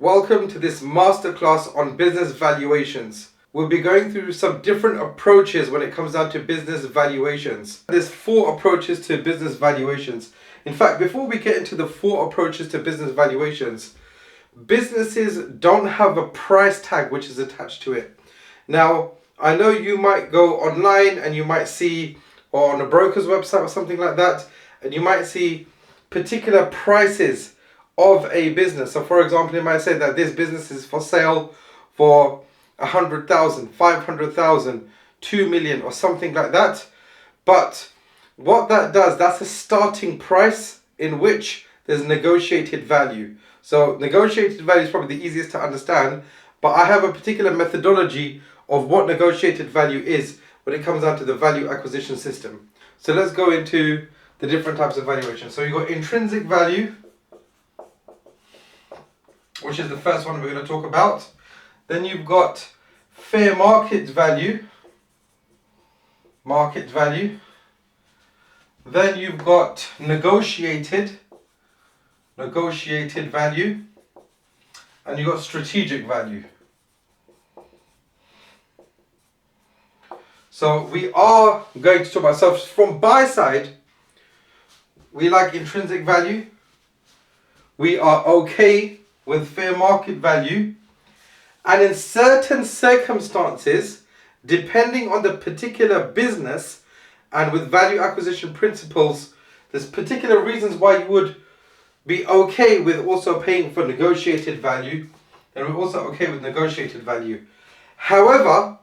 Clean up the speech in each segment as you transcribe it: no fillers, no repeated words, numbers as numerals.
Welcome to this masterclass on business valuations. We'll be going through some different approaches when it comes down to business valuations. There's 4 approaches to business valuations. In fact, before we get into the 4 approaches to business valuations, businesses don't have a price tag which is attached to it. Now, I know you might go online and you might see, or on a broker's website or something like that, and you might see particular prices of a business. So for example, it might say that this business is for sale for 100,000, 500,000, 2 million or something like that. But what that does, that's a starting price in which there's negotiated value. So negotiated value is probably the easiest to understand, but I have a particular methodology of what negotiated value is when it comes down to the value acquisition system. So let's go into the different types of valuation. So you've got intrinsic value, which is the first one we're going to talk about. Then you've got fair market value. Then you've got negotiated value. And you've got strategic value. So we are going to talk about, so from buy side, we like intrinsic value. We are okay with fair market value, and in certain circumstances, depending on the particular business and with value acquisition principles, there's particular reasons why you would be okay with also paying for negotiated value, and we're also okay with negotiated value. However,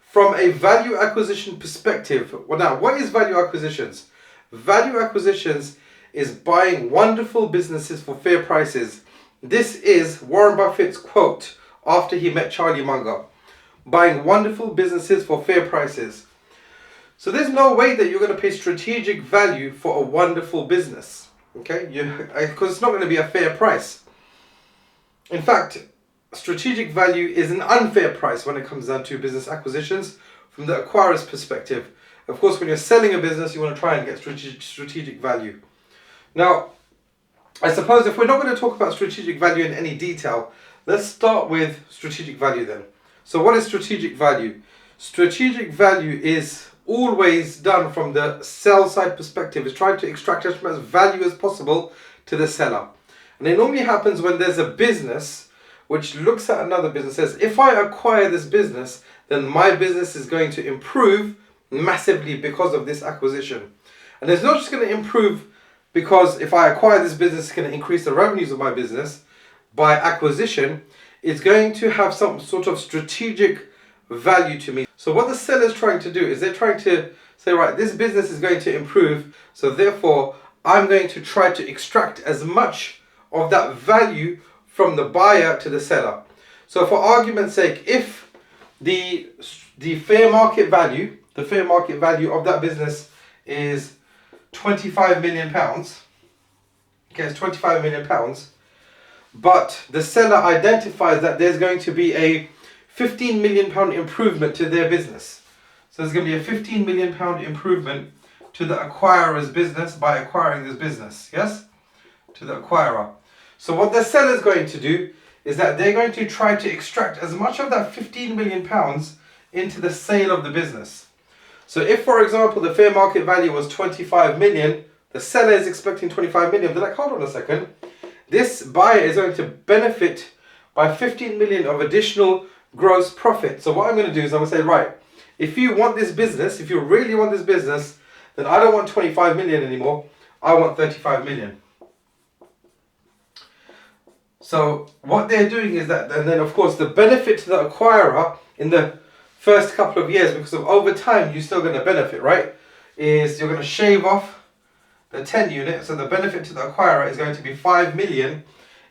from a value acquisition perspective, well, now what is value acquisitions? Value acquisitions is buying wonderful businesses for fair prices. This is Warren Buffett's quote after he met Charlie Munger. Buying wonderful businesses for fair prices. So there's no way that you're going to pay strategic value for a wonderful business. Okay? Because it's not going to be a fair price. In fact, strategic value is an unfair price when it comes down to business acquisitions from the acquirer's perspective. Of course, when you're selling a business, you want to try and get strategic value. Now, I suppose if we're not going to talk about strategic value in any detail, let's start with strategic value then. So what is strategic value? Strategic value is always done from the sell side perspective. It's trying to extract as much value as possible to the seller. And it normally happens when there's a business which looks at another business and says, if I acquire this business, then my business is going to improve massively because of this acquisition. And it's not just going to improve because if I acquire this business, it's going to increase the revenues of my business. By acquisition, it's going to have some sort of strategic value to me. So what the seller is trying to do is they're trying to say, right, this business is going to improve, so therefore I'm going to try to extract as much of that value from the buyer to the seller. So for argument's sake, if the fair market value of that business is 25 million pounds. Okay, it's 25 million pounds. But the seller identifies that there's going to be a 15 million pound improvement to their business. So there's going to be a 15 million pound improvement to the acquirer's business by acquiring this business. Yes? To the acquirer. So what the seller is going to do is that they're going to try to extract as much of that 15 million pounds into the sale of the business. So if, for example, the fair market value was 25 million, the seller is expecting 25 million. They're like, hold on a second. This buyer is going to benefit by 15 million of additional gross profit. So what I'm going to do is I'm going to say, right, if you want this business, if you really want this business, then I don't want 25 million anymore. I want 35 million. So what they're doing is that, and then of course the benefit to the acquirer in the first couple of years, because of over time you're still going to benefit, right, is you're going to shave off the 10 unit. So the benefit to the acquirer is going to be 5 million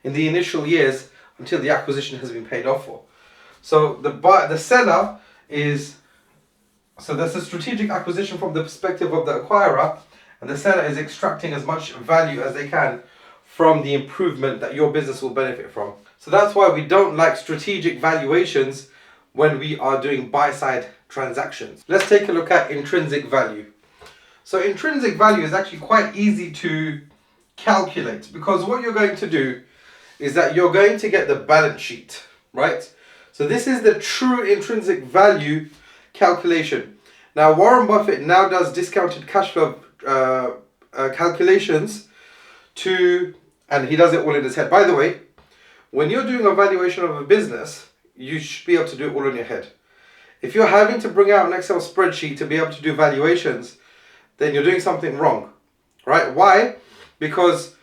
in the initial years until the acquisition has been paid off for. So the seller is, so that's a strategic acquisition from the perspective of the acquirer, and the seller is extracting as much value as they can from the improvement that your business will benefit from. So that's why we don't like strategic valuations when we are doing buy-side transactions. Let's take a look at intrinsic value. So intrinsic value is actually quite easy to calculate, because what you're going to do is that you're going to get the balance sheet, right? So this is the true intrinsic value calculation. Now Warren Buffett now does discounted cash flow calculations and he does it all in his head. By the way, when you're doing a valuation of a business, you should be able to do it all in your head. If you're having to bring out an Excel spreadsheet to be able to do valuations, then you're doing something wrong, right? Why? Because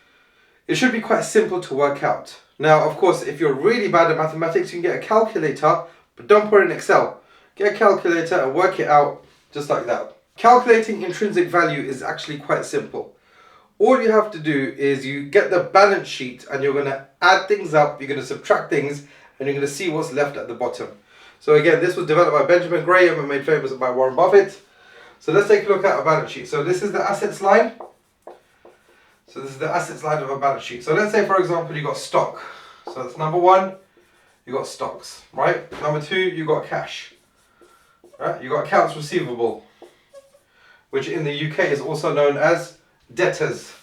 it should be quite simple to work out. Now, of course, if you're really bad at mathematics, you can get a calculator, but don't put it in Excel. Get a calculator and work it out just like that. Calculating intrinsic value is actually quite simple. All you have to do is you get the balance sheet and you're going to add things up, you're going to subtract things, and you're going to see what's left at the bottom. So again, this was developed by Benjamin Graham and made famous by Warren Buffett. So let's take a look at a balance sheet. So this is the assets line. So this is the assets line of a balance sheet. So let's say, for example, you got stock. So that's number one, you got stocks, right? Number two, you got cash. Right? You got accounts receivable, which in the UK is also known as debtors.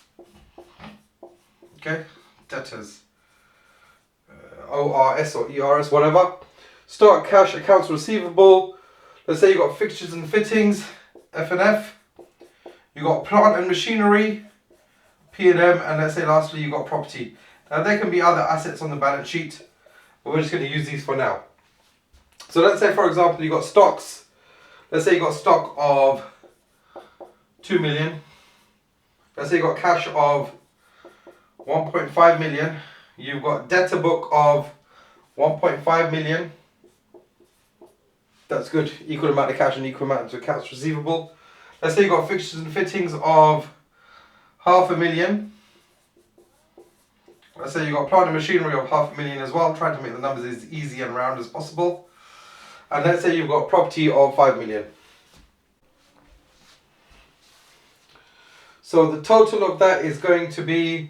Okay, debtors. ORS or ERS, whatever. Stock, cash, accounts receivable. Let's say you got fixtures and fittings, F&F. You got plant and machinery, P&M, and let's say lastly you got property. Now there can be other assets on the balance sheet, but we're just going to use these for now. So let's say, for example, you got stocks. Let's say you got stock of 2 million. Let's say you got cash of 1.5 million. You've got debtor book of 1.5 million. That's good. Equal amount of cash and equal amount of accounts receivable. Let's say you got fixtures and fittings of 500,000. Let's say you got plant and machinery of 500,000 as well. I'm trying to make the numbers as easy and round as possible. And let's say you've got property of 5 million. So the total of that is going to be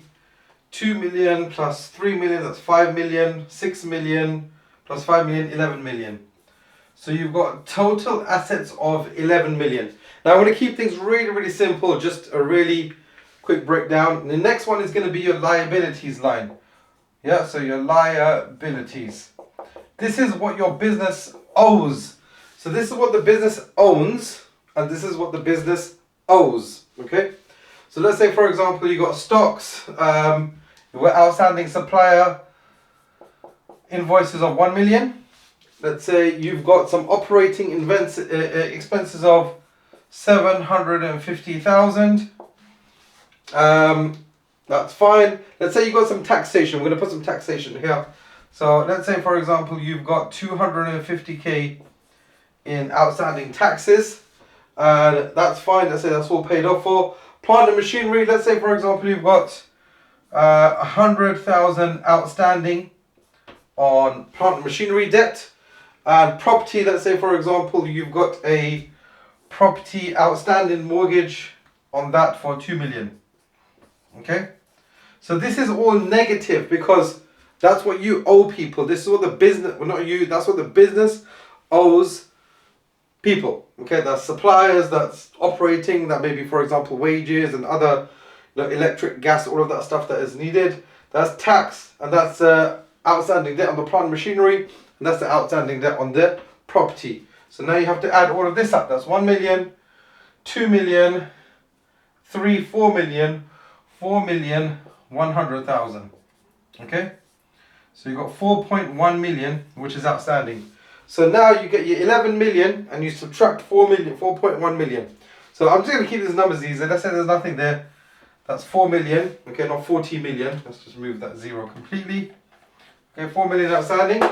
2 million plus 3 million, that's 5 million, 6 million plus 5 million, 11 million. So you've got total assets of 11 million. Now I'm going to keep things really, really simple, just a really quick breakdown. The next one is going to be your liabilities line. Yeah, so your liabilities. This is what your business owes. So this is what the business owns, and this is what the business owes. Okay? So let's say, for example, you got stocks, you've got outstanding supplier invoices of 1 million. Let's say you've got some operating expenses of 750,000. That's fine. Let's say you got some taxation. We're going to put some taxation here. So let's say, for example, you've got 250k in outstanding taxes. And that's fine. Let's say that's all paid off for. Plant and machinery. Let's say, for example, you've got 100,000 outstanding on plant and machinery debt. And property, let's say, for example, you've got a property outstanding mortgage on that for 2 million. Okay? So this is all negative because that's what you owe people. This is what the business, well, not you, that's what the business owes people. Okay? That's suppliers, that's operating, that may be, for example, wages and other, electric, gas, all of that stuff that is needed. That's tax, and that's outstanding debt on the plant and machinery. And that's the outstanding debt on the property. So now you have to add all of this up. That's 1 million, 2 million, 3, 4 million, 4 million, 100,000. Okay? So you've got 4.1 million, which is outstanding. So now you get your 11 million and you subtract 4 million, 4.1 million. So I'm just going to keep these numbers easy. Let's say there's nothing there. That's 4 million. Okay, not 40 million. Let's just move that zero completely. Okay, 4 million outstanding.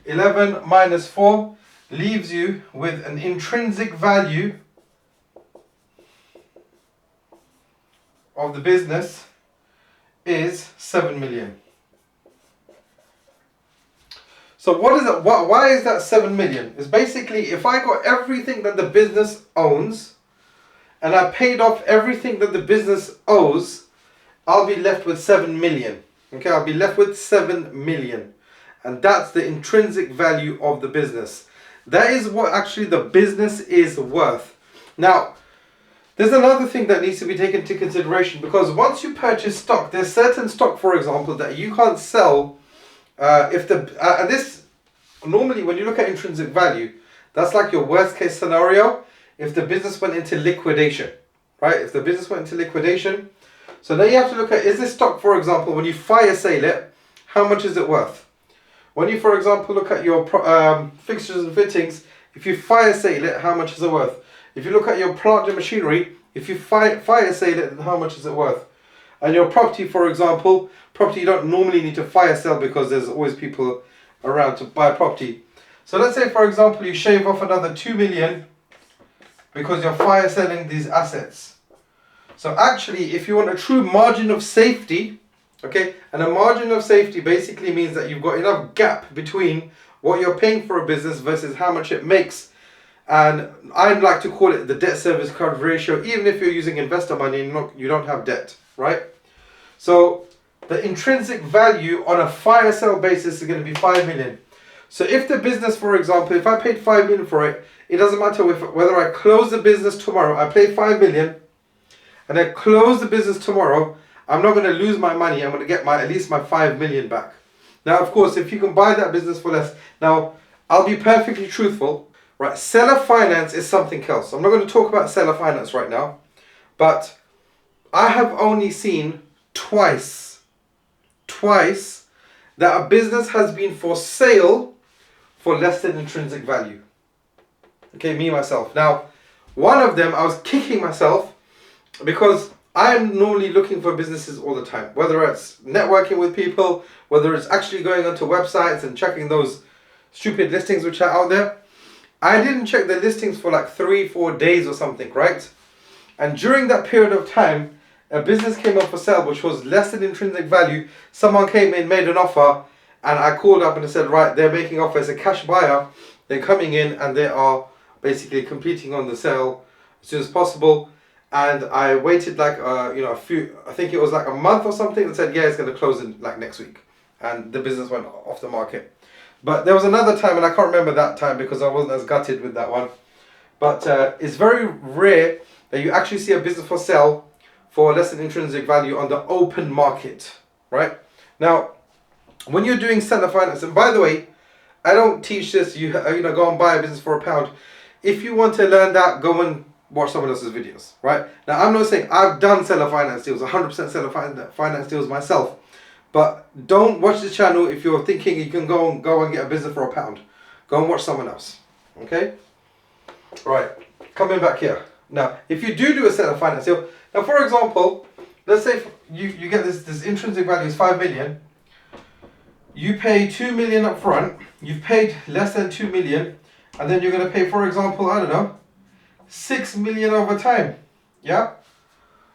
11 minus 4 leaves you with an intrinsic value of the business is 7 million. So what is it? Why is that 7 million? It's basically if I got everything that the business owns and I paid off everything that the business owes, I'll be left with 7 million. Okay, I'll be left with 7 million. And that's the intrinsic value of the business. That is what actually the business is worth. Now, There's another thing that needs to be taken into consideration, because once you purchase stock, there's certain stock, for example, that you can't sell if the and this normally when you look at intrinsic value, that's like your worst case scenario if the business went into liquidation, right? If the business went into liquidation, so then you have to look at, is this stock, for example, when you fire sale it, how much is it worth? When you, for example, look at your fixtures and fittings, if you fire sale it, how much is it worth? If you look at your plant and machinery, if you fire sale it, how much is it worth? And your property, for example, property you don't normally need to fire sell because there's always people around to buy property. So let's say, for example, you shave off another 2 million because you're fire selling these assets. So actually, if you want a true margin of safety, okay, and a margin of safety basically means that you've got enough gap between what you're paying for a business versus how much it makes. And I'd like to call it the debt service coverage ratio, even if you're using investor money and you don't have debt, right? So the intrinsic value on a fire sale basis is going to be 5 million. So if the business, for example, if I paid 5 million for it, it doesn't matter whether I close the business tomorrow, I paid 5 million and I close the business tomorrow, I'm not going to lose my money. I'm going to get at least my 5 million back. Now, of course, if you can buy that business for less, now I'll be perfectly truthful, right? Seller finance is something else. I'm not going to talk about seller finance right now, but I have only seen twice that a business has been for sale for less than intrinsic value. Okay, me myself. Now, one of them I was kicking myself because I'm normally looking for businesses all the time, whether it's networking with people, whether it's actually going onto websites and checking those stupid listings which are out there. I didn't check the listings for like 3-4 days or something, right? And during that period of time, a business came up for sale which was less than intrinsic value. Someone came in, made an offer, and I called up and I said, right, they're making offer as a cash buyer. They're coming in and they are basically completing on the sale as soon as possible. And I waited like I think it was like a month or something, and said, yeah, it's going to close in like next week. And the business went off the market. But there was another time, and I can't remember that time because I wasn't as gutted with that one. But it's very rare that you actually see a business for sale for less than intrinsic value on the open market, right? Now, when you're doing seller finance, and by the way, I don't teach this, you know, go and buy a business for £1. If you want to learn that, go and watch someone else's videos, right? Now, I'm not saying I've done seller finance deals, 100% seller finance deals myself, but don't watch this channel if you're thinking you can go and get a business for £1. Go and watch someone else, okay? Right, coming back here. Now, if you do a seller finance deal, now for example, let's say you get this intrinsic value is 5 million, you pay 2 million up front, you've paid less than 2 million, and then you're going to pay, for example, I don't know, 6 million over time, yeah?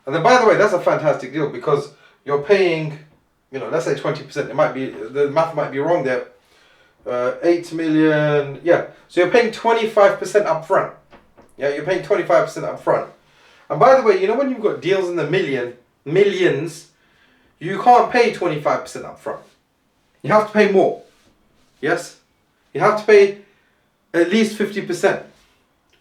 And then, by the way, that's a fantastic deal because you're paying, you know, let's say 20%. It might be, the math might be wrong there. 8 million, yeah. So you're paying 25% up front. Yeah, you're paying 25% up front. And by the way, you know, when you've got deals in the millions, you can't pay 25% up front. You have to pay more. Yes? You have to pay at least 50%.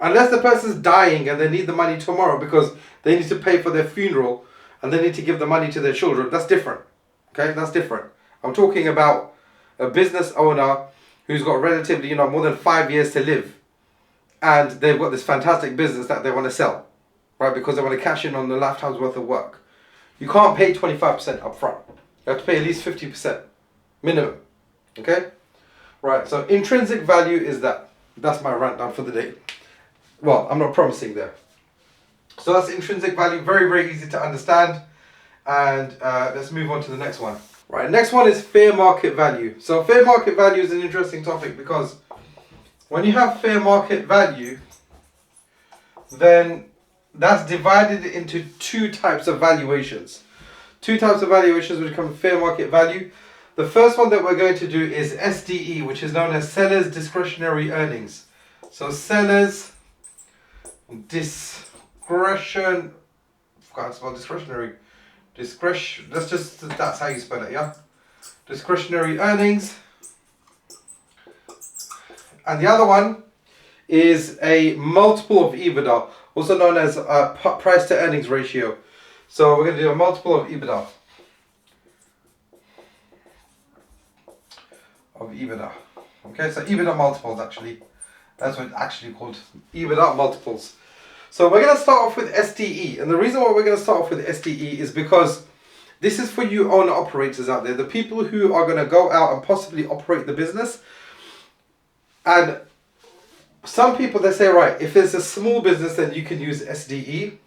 Unless the person's dying and they need the money tomorrow because they need to pay for their funeral and they need to give the money to their children, that's different. Okay, that's different. I'm talking about a business owner who's got relatively, you know, more than 5 years to live. And they've got this fantastic business that they want to sell, right? Because they want to cash in on the lifetime's worth of work. You can't pay 25% up front. You have to pay at least 50% minimum. Okay? Right, so intrinsic value is that. That's my rant down for the day. Well, I'm not promising there. So that's intrinsic value, very, very easy to understand. And let's move on to the next one. Right, next one is fair market value. So fair market value is an interesting topic because when you have fair market value, then that's divided into two types of valuations. Two types of valuations which come fair market value. The first one that we're going to do is SDE, which is known as seller's discretionary earnings. So seller's discretion, I can't spell discretionary. That's how you spell it, yeah? Discretionary earnings. And the other one is a multiple of EBITDA. also known as price to earnings ratio. So we're going to do a multiple of EBITDA. Okay, so EBITDA multiples actually. That's what it's actually called. EBITDA multiples. So we're going to start off with SDE. And the reason why we're going to start off with SDE is because this is for you owner operators out there. The people who are going to go out and possibly operate the business. And some people, they say, right, if it's a small business, then you can use SDE.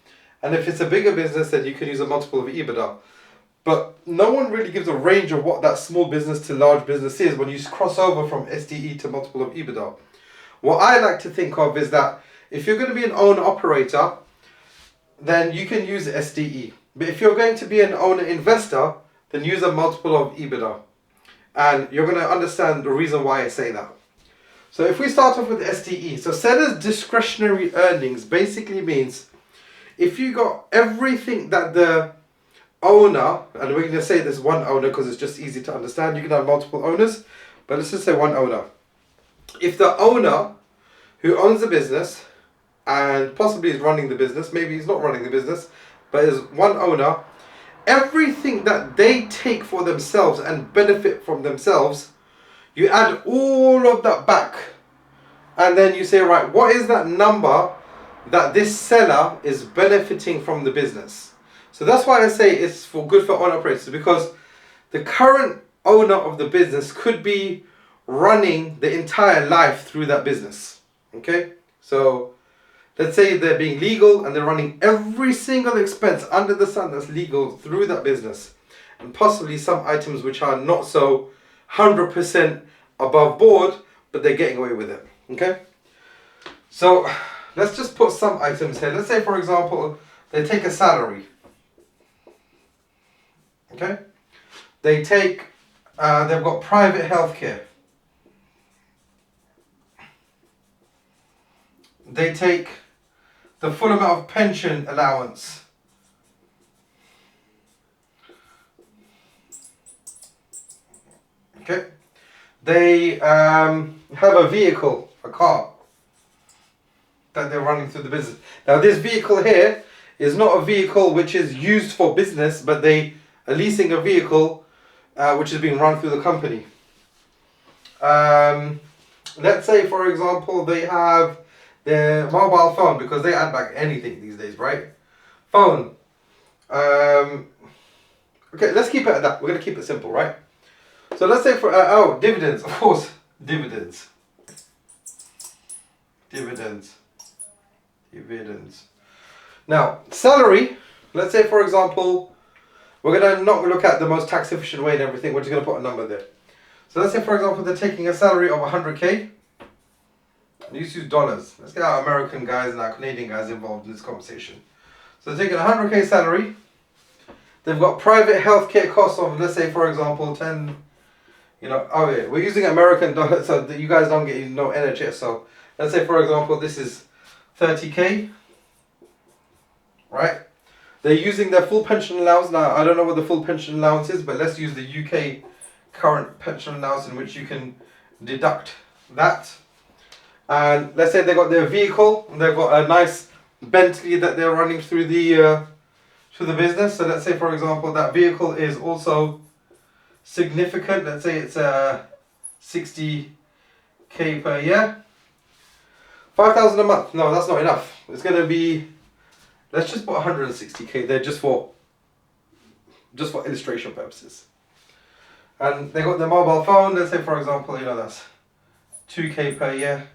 And if it's a bigger business, then you can use a multiple of EBITDA. But no one really gives a range of what that small business to large business is when you cross over from SDE to multiple of EBITDA. What I like to think of is that if you're going to be an owner operator, then you can use SDE. But if you're going to be an owner investor, then use a multiple of EBITDA. And you're going to understand the reason why I say that. So if we start off with SDE, so seller's discretionary earnings basically means if you got everything that the owner, and we're going to say there's one owner because it's just easy to understand, you can have multiple owners, but let's just say one owner. If the owner who owns the business and possibly is running the business, maybe he's not running the business, but is one owner, everything that they take for themselves and benefit from themselves, you add all of that back and then you say, right, what is that number that this seller is benefiting from the business? So that's why I say it's good for owner operators, because the current owner of the business could be running the entire life through that business. Okay, so let's say they're being legal and they're running every single expense under the sun that's legal through that business, and possibly some items which are not so 100% above board, but they're getting away with it. Okay, so let's just put some items here. Let's say, for example, they take a salary. Okay, they take, they've got private healthcare. They take the full amount of pension allowance. Okay, they have a vehicle, a car that they're running through the business. Now this vehicle here is not a vehicle which is used for business, but they are leasing a vehicle which is being run through the company. Let's say, for example, they have their mobile phone, because they add back anything these days, right? Phone. Okay, let's keep it at that. We're going to keep it simple, right? So let's say for, dividends, of course, dividends. Now, salary, let's say, for example, we're going to not look at the most tax efficient way and everything, we're just going to put a number there. So let's say, for example, they're taking a salary of 100K. Let's use dollars. Let's get our American guys and our Canadian guys involved in this conversation. So they're taking a 100K salary. They've got private healthcare costs of, let's say, for example, 10, we're using American dollars so that you guys don't get no NHS. So let's say, for example, this is 30K, right? They're using their full pension allowance. Now, I don't know what the full pension allowance is, but let's use the UK current pension allowance in which you can deduct that. And let's say they got their vehicle, and they've got a nice Bentley that they're running through the business. So let's say, for example, that vehicle is also significant. Let's say it's 60K per year. 5,000 a month. No, that's not enough. It's going to be, let's just put 160K there just for illustration purposes. And they got their mobile phone. Let's say, for example, that's 2K per year.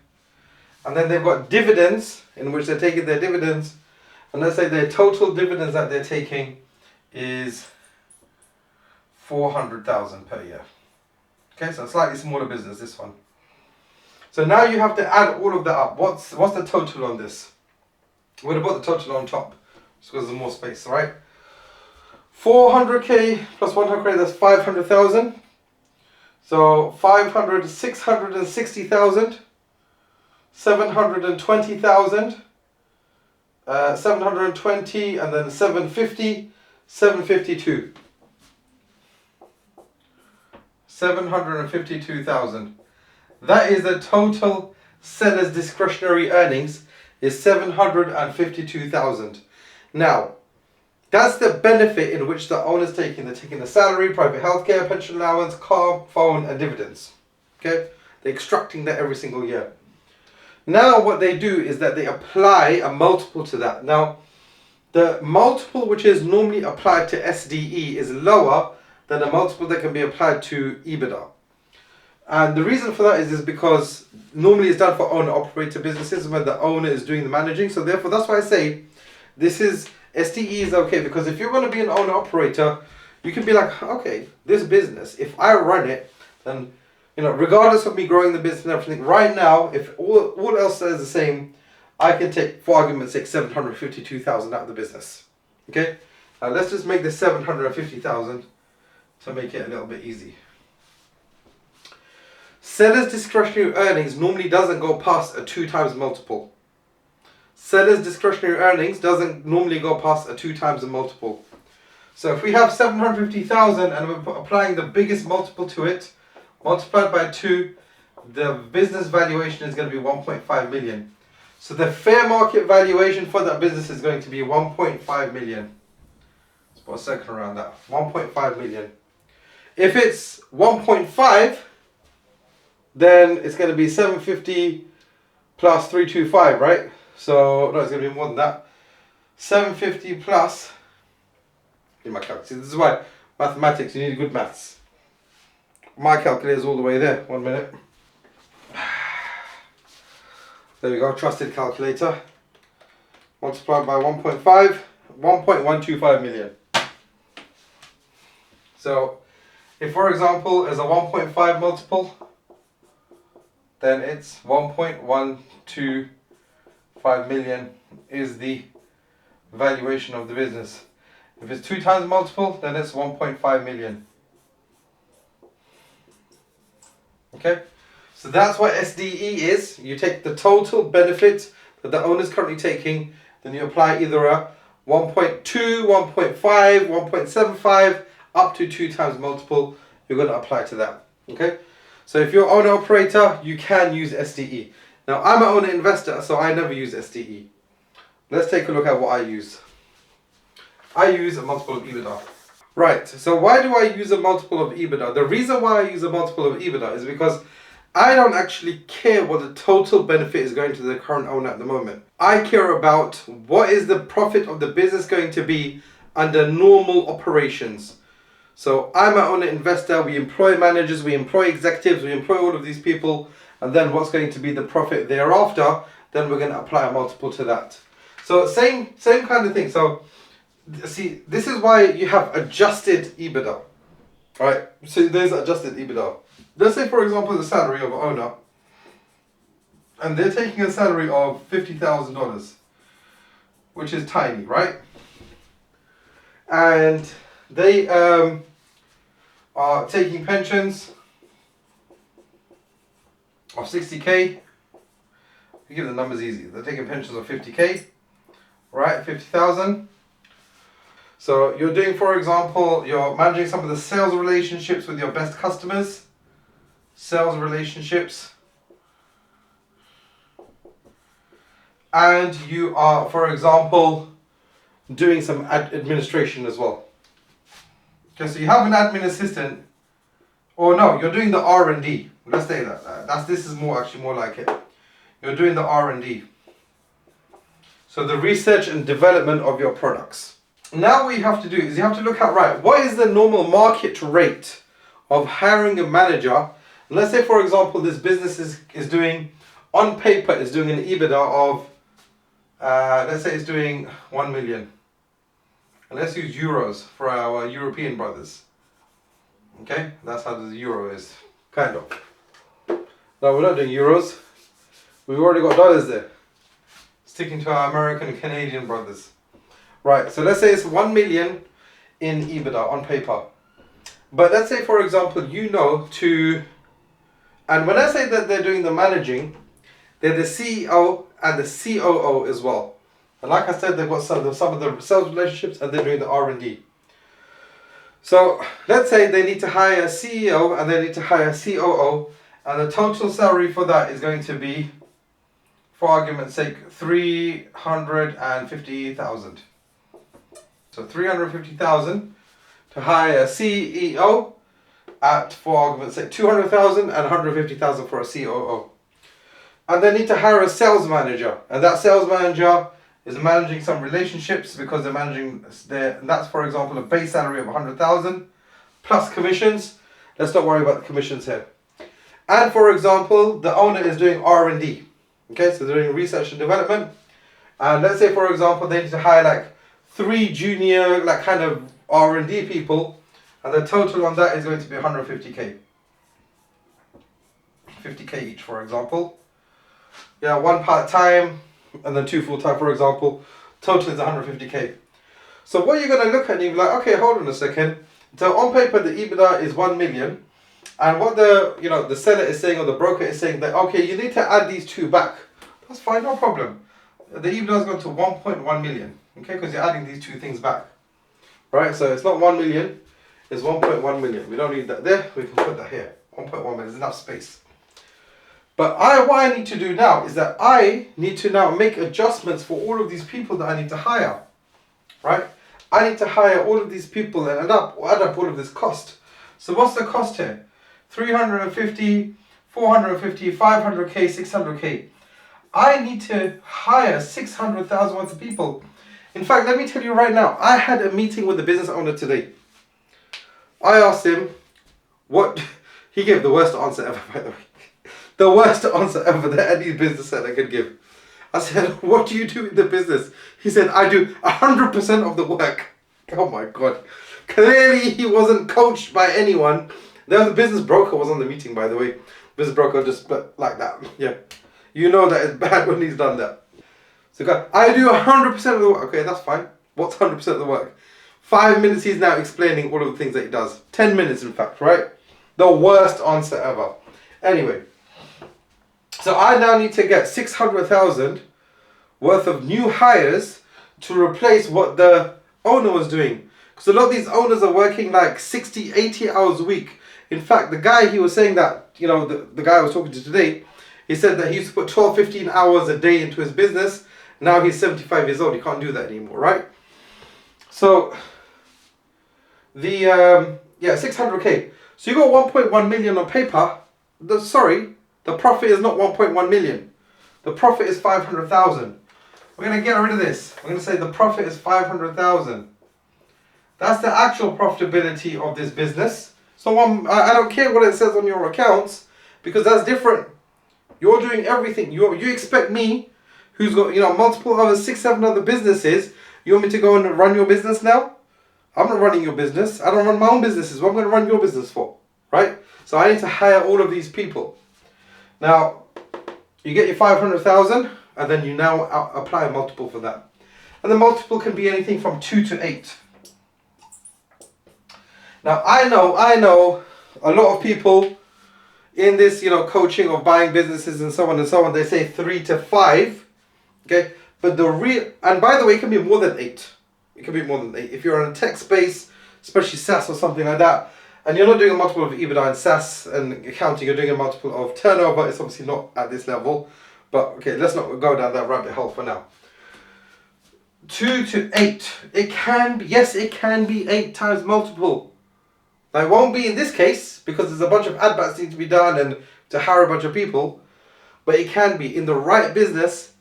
And then they've got dividends, in which they're taking their dividends. And let's say their total dividends that they're taking is 400,000 per year. Okay, so a slightly smaller business, this one. So now you have to add all of that up. What's the total on this? We're going to put the total on top, just because there's more space, right? 400K plus 100K, that's 500,000. So 500, 660,000. 720,000, 720, and then 750, 752. 752,000. That is the total seller's discretionary earnings is 752,000. Now, that's the benefit in which the owner's taking. They're taking the salary, private healthcare, pension allowance, car, phone, and dividends. Okay? They're extracting that every single year. Now what they do is that they apply a multiple to that. Now, the multiple which is normally applied to SDE is lower than the multiple that can be applied to EBITDA. And the reason for that is because normally it's done for owner-operator businesses when the owner is doing the managing. So therefore, that's why I say this is SDE is okay, because if you're going to be an owner-operator, you can be like, okay, this business, if I run it, then, you know, regardless of me growing the business and everything, right now, if all else is the same, I can take, for argument's sake, 752,000 out of the business. Okay? Now let's just make this 750,000 to make it a little bit easy. Seller's discretionary earnings normally doesn't go past a 2 times multiple. Seller's discretionary earnings doesn't normally go past a 2 times a multiple. So if we have 750,000 and we're applying the biggest multiple to it, multiplied by 2, the business valuation is going to be 1.5 million. So the fair market valuation for that business is going to be 1.5 million. Let's put a second around that. 1.5 million. If it's 1.5, then it's going to be 750 plus 325, right? So, no, it's going to be more than that. 750 plus, in my calculator. This is why mathematics, you need good maths. My calculator is all the way there. 1 minute. There we go, trusted calculator. Multiplied by 1.5, 1.125 million. So, if for example, as a 1.5 multiple, then it's 1.125 million is the valuation of the business. If it's 2 times multiple, then it's 1.5 million. Okay, so that's what SDE is. You take the total benefit that the owner is currently taking, then you apply either a 1.2, 1.5, 1.75 up to 2 times multiple. You're going to apply to that. Okay, so if you're owner operator, you can use SDE. Now I'm an owner investor, so I never use SDE. Let's take a look at what I use. I use a multiple of EBITDA. Right, so why do I use a multiple of EBITDA? The reason why I use a multiple of EBITDA is because I don't actually care what the total benefit is going to the current owner at the moment. I care about what is the profit of the business going to be under normal operations. So I'm an owner investor, we employ managers, we employ executives, we employ all of these people, and then what's going to be the profit thereafter, then we're going to apply a multiple to that. So same kind of thing. So see, this is why you have adjusted EBITDA, right? So there's adjusted EBITDA. Let's say, for example, the salary of an owner, and they're taking a salary of $50,000, which is tiny, right? And they are taking pensions of 60k. We give the numbers easy. They're taking pensions of 50k, right? 50,000. So you're doing, for example, you're managing some of the sales relationships with your best customers. Sales relationships. And you are, for example, doing some administration as well. Okay, so you have an admin assistant, or no, you're doing the R&D. Let's say that. This is actually more like it. You're doing the R&D. So the research and development of your products. Now what you have to do is you have to look at, right, what is the normal market rate of hiring a manager? And let's say, for example, this business is doing, on paper, is doing an EBITDA of, let's say it's doing 1 million. And let's use euros for our European brothers. Okay, that's how the euro is, kind of. No, we're not doing euros. We've already got dollars there. Sticking to our American and Canadian brothers. Right, so let's say it's 1 million in EBITDA on paper. But let's say, for example, and when I say that they're doing the managing, they're the CEO and the COO as well. And like I said, they've got some of the sales relationships and they're doing the R&D. So let's say they need to hire a CEO and they need to hire a COO, and the total salary for that is going to be for argument's sake, 350,000. So 350,000 to hire a CEO at, for argument's sake, 200,000 and 150,000 for a COO. And they need to hire a sales manager, and that sales manager is managing some relationships because they're managing and that's, for example, a base salary of 100,000 plus commissions. Let's not worry about the commissions here. And for example, the owner is doing R&D. Okay, so they're doing research and development. And let's say, for example, they need to hire like 3 junior, like kind of R&D people, and the total on that is going to be 150k. 50k each, for example. Yeah, 1 part-time and then 2 full-time, for example. Total is 150k. So what you're going to look at, and you're like, okay, hold on a second. So on paper, the EBITDA is 1 million. And what the seller is saying, or the broker is saying, that, okay, you need to add these 2 back. That's fine, no problem. The EBITDA has gone to 1.1 million. Okay, because you're adding these 2 things back. Right, so it's not 1 million, it's 1.1 million. We don't need that there, we can put that here. 1.1 million, there's enough space. But what I need to do now is that I need to now make adjustments for all of these people that I need to hire. Right? I need to hire all of these people and add up all of this cost. So what's the cost here? 350, 450, 500k, 600k. I need to hire 600,000 worth of people. In fact, let me tell you right now, I had a meeting with the business owner today. I asked him what, he gave the worst answer ever, by the way. The worst answer ever that any business owner could give. I said, what do you do in the business? He said, I do 100% of the work. Oh my God. Clearly he wasn't coached by anyone. There was a business broker was on the meeting, by the way. Business broker just like that. Yeah. You know that it's bad when he's done that. So I do 100% of the work. Okay, that's fine. What's 100% of the work? 5 minutes he's now explaining all of the things that he does. 10 minutes in fact, right? The worst answer ever. Anyway. So I now need to get 600,000 worth of new hires to replace what the owner was doing. Because a lot of these owners are working like 60, 80 hours a week. In fact, the guy, he was saying that, the guy I was talking to today, he said that he used to put 12, 15 hours a day into his business. Now he's 75 years old. He can't do that anymore, right? So, the, 600k. So you got 1.1 million on paper. The profit is not 1.1 million. The profit is 500,000. We're going to get rid of this. We're going to say the profit is 500,000. That's the actual profitability of this business. So I don't care what it says on your accounts, because that's different. You're doing everything. You expect me, who's got multiple other 6, 7 other businesses, you want me to go and run your business now? I'm not running your business. I don't run my own businesses. What am I going to run your business for? Right? So I need to hire all of these people. Now, you get your 500,000, and then you now apply a multiple for that. And the multiple can be anything from 2 to 8. Now, I know a lot of people in this, coaching of buying businesses and so on, they say 3 to 5. Okay? But and by the way, it can be more than 8. It can be more than 8. If you're in a tech space, especially SaaS or something like that, and you're not doing a multiple of EBITDA in SaaS and accounting, you're doing a multiple of turnover. It's obviously not at this level. But okay, let's not go down that rabbit hole for now. 2 to 8. It can be 8 times multiple. Now it won't be in this case because there's a bunch of adverts that need to be done and to hire a bunch of people. But it can be in the right business.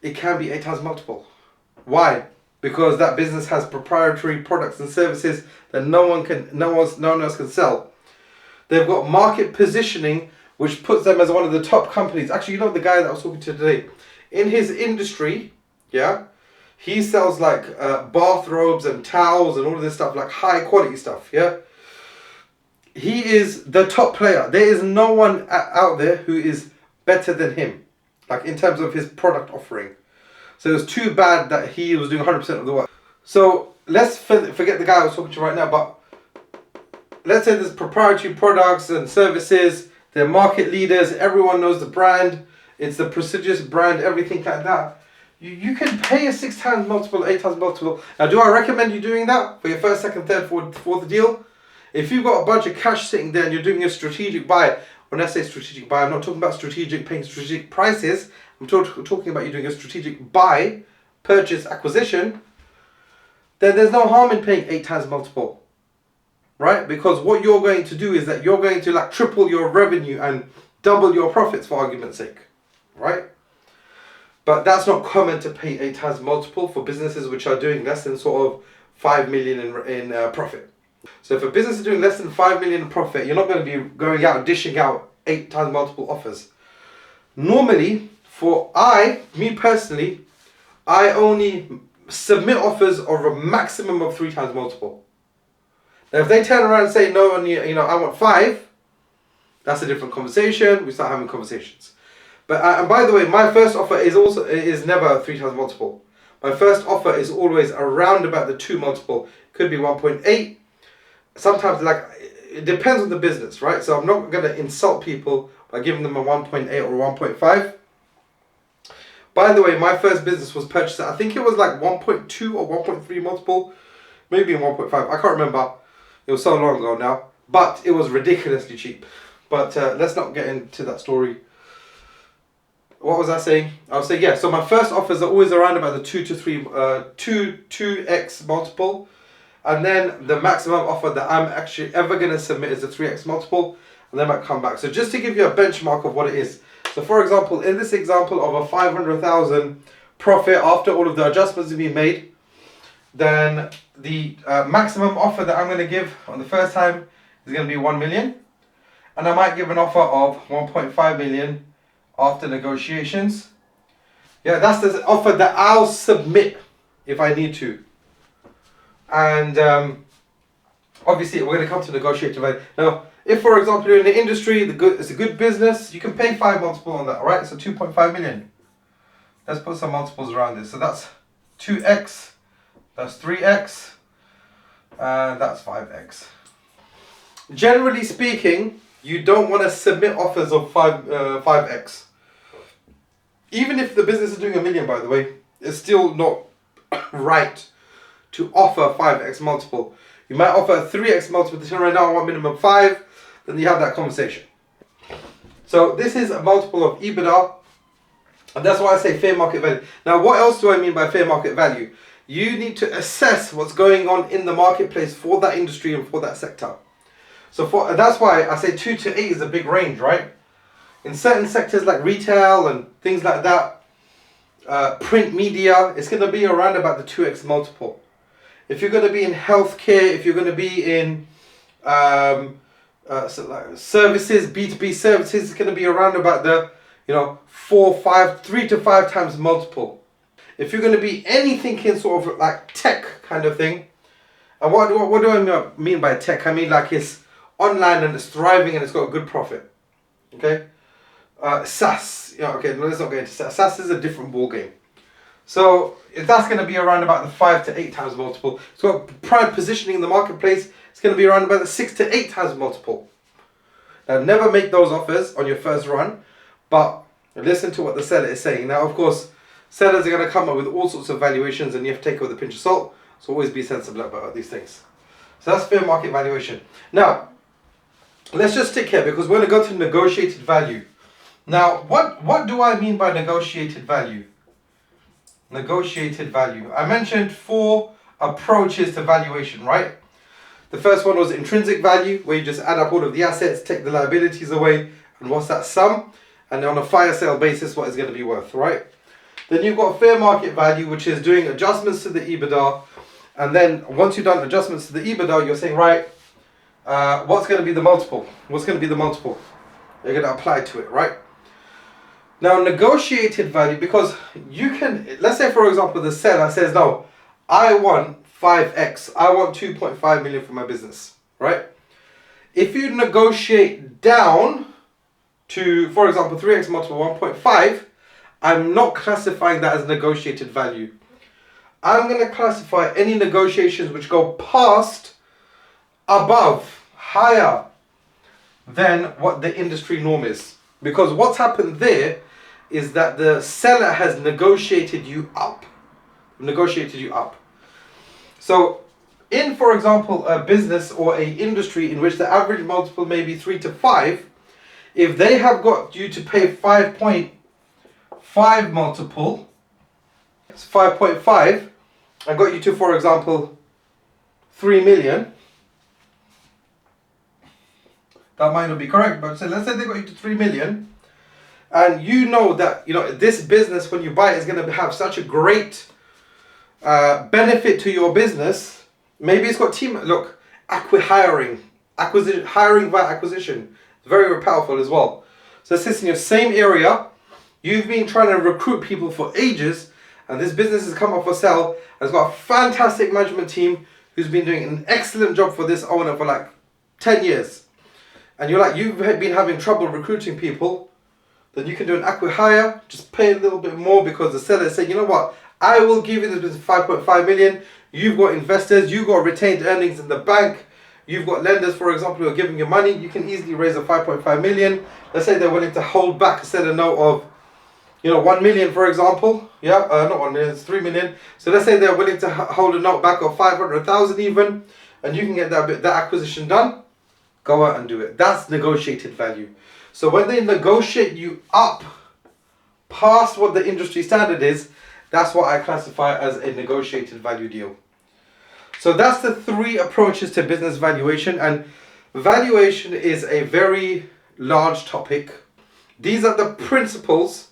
It can be 8 times multiple. Why? Because that business has proprietary products and services that no one else can sell. They've got market positioning, which puts them as one of the top companies. Actually, the guy that I was talking to today, in his industry, yeah, he sells like bathrobes and towels and all of this stuff, like high quality stuff, yeah. He is the top player. There is no one out there who is better than him, like in terms of his product offering. So it's too bad that he was doing 100% of the work. So let's forget the guy I was talking to right now, but let's say there's proprietary products and services, they're market leaders, everyone knows the brand, it's the prestigious brand, everything like that. You can pay a 6 times multiple, 8 times multiple. Now, do I recommend you doing that for your first, second, third, fourth deal? If you've got a bunch of cash sitting there and you're doing a strategic buy, when I say strategic buy, I'm not talking about paying strategic prices. I'm talking about you doing a strategic buy, purchase, acquisition, then there's no harm in paying 8 times multiple, right? Because what you're going to do is that you're going to like triple your revenue and double your profits, for argument's sake, right? But that's not common to pay 8 times multiple for businesses which are doing less than sort of 5 million in profit. So if a business is doing less than 5 million in profit, you're not going to be going out dishing out 8 times multiple offers. Normally, me personally, I only submit offers of a maximum of 3 times multiple. Now if they turn around and say no, and I want 5, that's a different conversation. We start having conversations. But and by the way, my first offer is never 3 times multiple. My first offer is always around about the 2 multiple. Could be 1.8. Sometimes it depends on the business, right? So I'm not going to insult people by giving them a 1.8 or 1.5. By the way, my first business was purchased at, I think it was like 1.2 or 1.3 multiple, maybe 1.5. I can't remember. It was so long ago now, but it was ridiculously cheap. But let's not get into that story. What was I saying? I was saying, yeah, so my first offers are always around about the 2x multiple. And then the maximum offer that I'm actually ever going to submit is a 3x multiple. And then I might come back. So just to give you a benchmark of what it is. So for example, in this example of a 500,000 profit after all of the adjustments have been made, then the maximum offer that I'm going to give on the first time is going to be 1 million. And I might give an offer of 1.5 million after negotiations. Yeah, that's the offer that I'll submit if I need to. And obviously we're going to come to negotiated value. Now, if for example you're in the industry, it's a good business, you can pay 5 multiple on that, alright? So 2.5 million. Let's put some multiples around this. So that's 2x, that's 3x, and that's 5x. Generally speaking, you don't want to submit offers of 5x. Even if the business is doing 1 million, by the way, it's still not right to offer 5x multiple. You might offer a 3x multiple to turn right now, I want minimum 5, then you have that conversation. So this is a multiple of EBITDA, and that's why I say fair market value. Now what else do I mean by fair market value? You need to assess what's going on in the marketplace for that industry and for that sector. So that's why I say 2 to 8 is a big range, right? In certain sectors like retail and things like that, print media, it's going to be around about the 2x multiple. If you're going to be in healthcare, if you're going to be in services, B2B services, it's going to be around about the 3 to 5 times multiple. If you're going to be anything in sort of like tech kind of thing, and what do I mean by tech? I mean like it's online and it's thriving and it's got a good profit. Okay, SaaS. Okay, let's not get into SaaS. SaaS is a different ball game. So if that's going to be around about the 5 to 8 times multiple, it's got prime positioning in the marketplace. It's going to be around about the 6 to 8 times multiple. Now, never make those offers on your first run, but listen to what the seller is saying. Now, of course, sellers are going to come up with all sorts of valuations, and you have to take it with a pinch of salt. So always be sensible about these things. So that's fair market valuation. Now, let's just stick here because we're going to go to negotiated value. Now, what do I mean by negotiated value? Negotiated value. I mentioned 4 approaches to valuation, right? The first one was intrinsic value, where you just add up all of the assets, take the liabilities away, and what's that sum? And on a fire sale basis, what it's going to be worth, right? Then you've got fair market value, which is doing adjustments to the EBITDA. And then once you've done adjustments to the EBITDA, you're saying, right, what's going to be the multiple? What's going to be the multiple? You're going to apply to it, right? Now, negotiated value, because you can, let's say for example, the seller says, no, I want 5x, I want 2.5 million for my business, right? If you negotiate down to, for example, 3x multiple 1.5, I'm not classifying that as negotiated value. I'm going to classify any negotiations which go past, above, higher than what the industry norm is. Because what's happened there is that the seller has negotiated you up. So in, for example, a business or a industry in which the average multiple may be 3 to 5, if they have got you to pay 5.5 5 multiple, it's 5.5, I got you to, for example, 3 million. That might not be correct, but let's say they got you to 3 million. And you know that, this business, when you buy it, is going to have such a great benefit to your business. Maybe it's got team, look, hiring via acquisition. It's very powerful as well. So it sits in your same area. You've been trying to recruit people for ages, and this business has come up for sale. And it's got a fantastic management team who's been doing an excellent job for this owner for like 10 years. And you've been having trouble recruiting people. Then you can do an acqui-hire, just pay a little bit more because the seller is saying, you know what, I will give you this business 5.5 million. You've got investors, you've got retained earnings in the bank, you've got lenders, for example, who are giving you money. You can easily raise a 5.5 million. Let's say they're willing to hold back a seller note of, 1 million, for example. Yeah, not 1 million, it's 3 million. So let's say they're willing to hold a note back of 500,000 even, and you can get that acquisition done. Go out and do it. That's negotiated value. So when they negotiate you up past what the industry standard is, that's what I classify as a negotiated value deal. So that's the 3 approaches to business valuation, and valuation is a very large topic. These are the principles,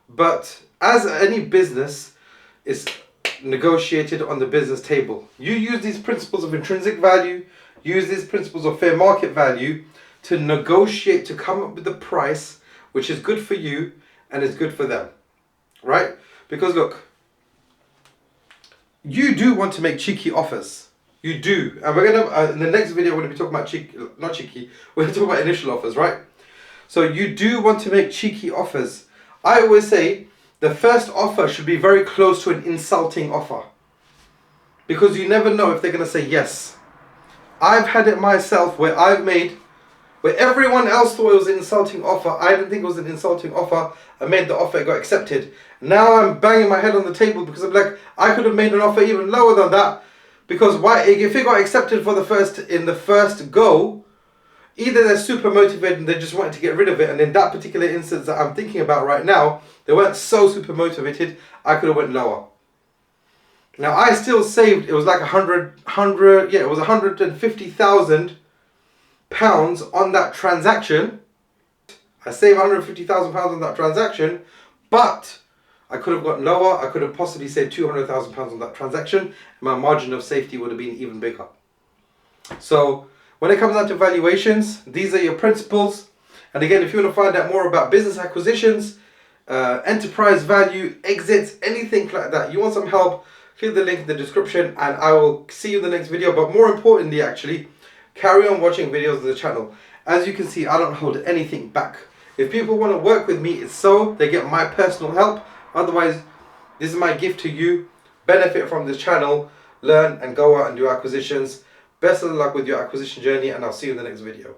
but as any business is negotiated on the business table. You use these principles of intrinsic value, use these principles of fair market value to negotiate, to come up with the price which is good for you and is good for them, right? Because look, you do want to make cheeky offers. You do. And we're going to, in the next video, we're going to be talking about we're going to talk about initial offers, right? So you do want to make cheeky offers. I always say the first offer should be very close to an insulting offer, because you never know if they're going to say yes. I've had it myself where where everyone else thought it was an insulting offer. I didn't think it was an insulting offer. I made the offer, it got accepted. Now I'm banging my head on the table because I'm like, I could have made an offer even lower than that. Because why? If it got accepted in the first go, either they're super motivated and they just wanted to get rid of it. And in that particular instance that I'm thinking about right now, they weren't so super motivated. I could have went lower. Now I still saved, it was like it was 150,000 pounds on that transaction. I saved 150,000 pounds on that transaction, but I could have gotten lower. I could have possibly saved 200,000 pounds on that transaction, and my margin of safety would have been even bigger. So when it comes down to valuations, these are your principles. And again, if you want to find out more about business acquisitions, enterprise value, exits, anything like that, you want some help, click the link in the description and I will see you in the next video. But more importantly, actually, carry on watching videos on the channel. As you can see, I don't hold anything back. If people want to work with me, it's so they get my personal help. Otherwise, this is my gift to you. Benefit from this channel, learn and go out and do acquisitions. Best of luck with your acquisition journey, and I'll see you in the next video.